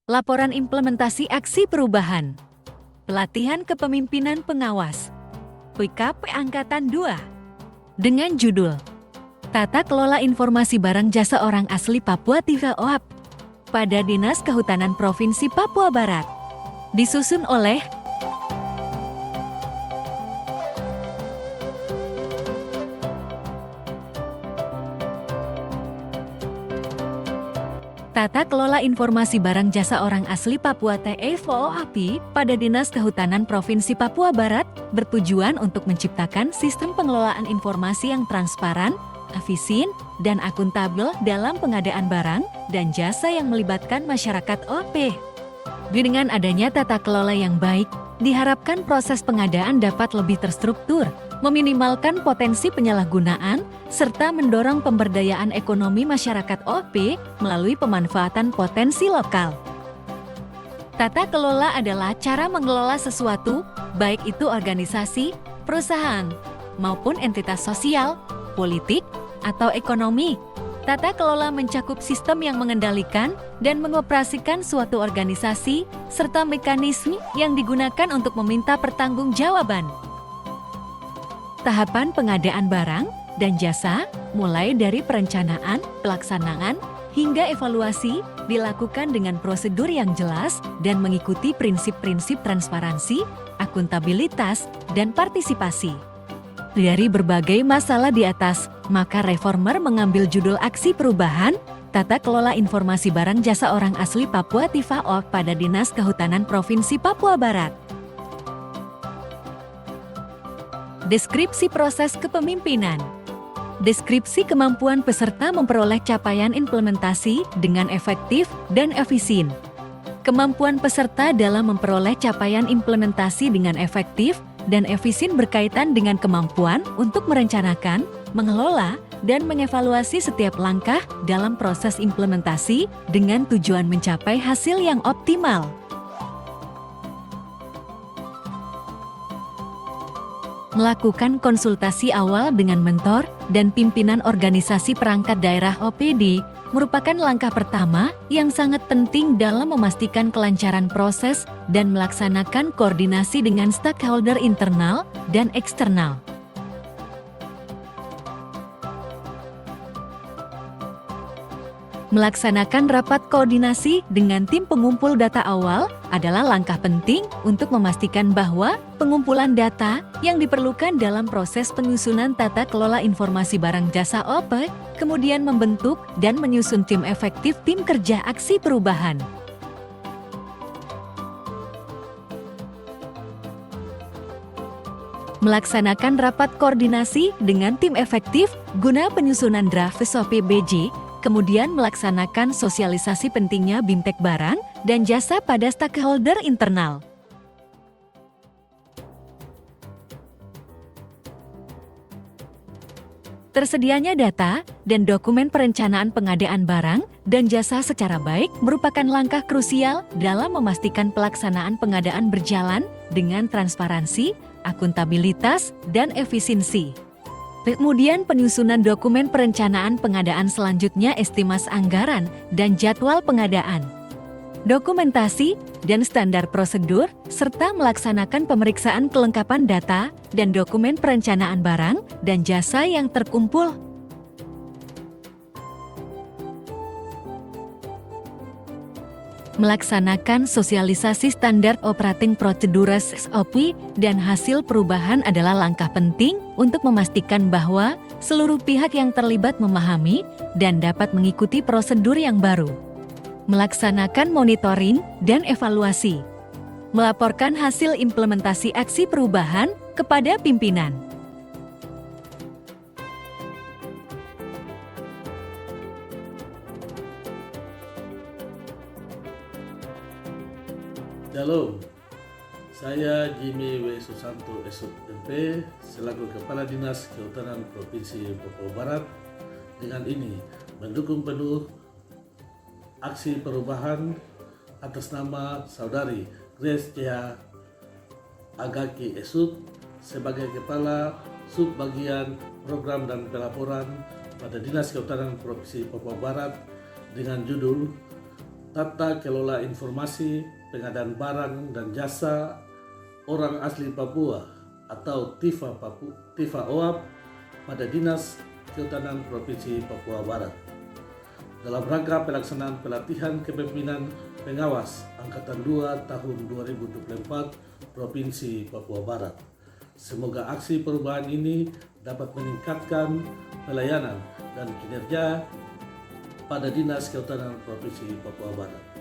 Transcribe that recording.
Laporan implementasi aksi perubahan. Pelatihan kepemimpinan pengawas. PKP Angkatan 2. Dengan judul Tata Kelola Informasi Barang Jasa Orang Asli Papua Tiva OAP pada Dinas Kehutanan Provinsi Papua Barat. Disusun oleh Tata Kelola Informasi Barang Jasa Orang Asli Papua TEVOAPI pada Dinas Kehutanan Provinsi Papua Barat bertujuan untuk menciptakan sistem pengelolaan informasi yang transparan, efisien, dan akuntabel dalam pengadaan barang dan jasa yang melibatkan masyarakat OP. Dengan adanya tata kelola yang baik, diharapkan proses pengadaan dapat lebih terstruktur, meminimalkan potensi penyalahgunaan, serta mendorong pemberdayaan ekonomi masyarakat OP melalui pemanfaatan potensi lokal. Tata kelola adalah cara mengelola sesuatu, baik itu organisasi, perusahaan, maupun entitas sosial, politik, atau ekonomi. Tata kelola mencakup sistem yang mengendalikan dan mengoperasikan suatu organisasi, serta mekanisme yang digunakan untuk meminta pertanggungjawaban. Tahapan pengadaan barang dan jasa, mulai dari perencanaan, pelaksanaan, hingga evaluasi, dilakukan dengan prosedur yang jelas dan mengikuti prinsip-prinsip transparansi, akuntabilitas, dan partisipasi. Dari berbagai masalah di atas, maka reformer mengambil judul aksi perubahan, Tata Kelola Informasi Barang Jasa Orang Asli Papua Tiva OAP pada Dinas Kehutanan Provinsi Papua Barat. Deskripsi proses kepemimpinan. Deskripsi kemampuan peserta memperoleh capaian implementasi dengan efektif dan efisien. Kemampuan peserta dalam memperoleh capaian implementasi dengan efektif dan efisien berkaitan dengan kemampuan untuk merencanakan, mengelola, dan mengevaluasi setiap langkah dalam proses implementasi dengan tujuan mencapai hasil yang optimal. Melakukan konsultasi awal dengan mentor dan pimpinan organisasi perangkat daerah OPD merupakan langkah pertama yang sangat penting dalam memastikan kelancaran proses dan melaksanakan koordinasi dengan stakeholder internal dan eksternal. Melaksanakan rapat koordinasi dengan tim pengumpul data awal adalah langkah penting untuk memastikan bahwa pengumpulan data yang diperlukan dalam proses penyusunan tata kelola informasi barang jasa OP kemudian membentuk dan menyusun tim efektif tim kerja aksi perubahan. Melaksanakan rapat koordinasi dengan tim efektif guna penyusunan draft SOP BJ, kemudian melaksanakan sosialisasi pentingnya BIMTEK barang dan jasa pada stakeholder internal. Tersedianya data dan dokumen perencanaan pengadaan barang dan jasa secara baik merupakan langkah krusial dalam memastikan pelaksanaan pengadaan berjalan dengan transparansi, akuntabilitas, dan efisiensi. Kemudian penyusunan dokumen perencanaan pengadaan selanjutnya estimasi anggaran dan jadwal pengadaan. Dokumentasi dan standar prosedur, serta melaksanakan pemeriksaan kelengkapan data dan dokumen perencanaan barang dan jasa yang terkumpul. Melaksanakan sosialisasi standar operating procedures SOP dan hasil perubahan adalah langkah penting untuk memastikan bahwa seluruh pihak yang terlibat memahami dan dapat mengikuti prosedur yang baru. Melaksanakan monitoring dan evaluasi. Melaporkan hasil implementasi aksi perubahan kepada pimpinan. Shalom, saya Jimmy W. Susanto SUP MP selaku Kepala Dinas Kehutanan Provinsi Papua Barat dengan ini mendukung penuh aksi perubahan atas nama Saudari Grace Tia Agaki SUP sebagai Kepala Subbagian Program dan Pelaporan pada Dinas Kehutanan Provinsi Papua Barat dengan judul tata kelola informasi pengadaan barang dan jasa orang asli Papua atau TIFA OAP pada Dinas Kehutanan Provinsi Papua Barat dalam rangka pelaksanaan pelatihan kepemimpinan pengawas Angkatan 2 tahun 2024 Provinsi Papua Barat. Semoga aksi perubahan ini dapat meningkatkan pelayanan dan kinerja pada Dinas Kehutanan Provinsi Papua Barat.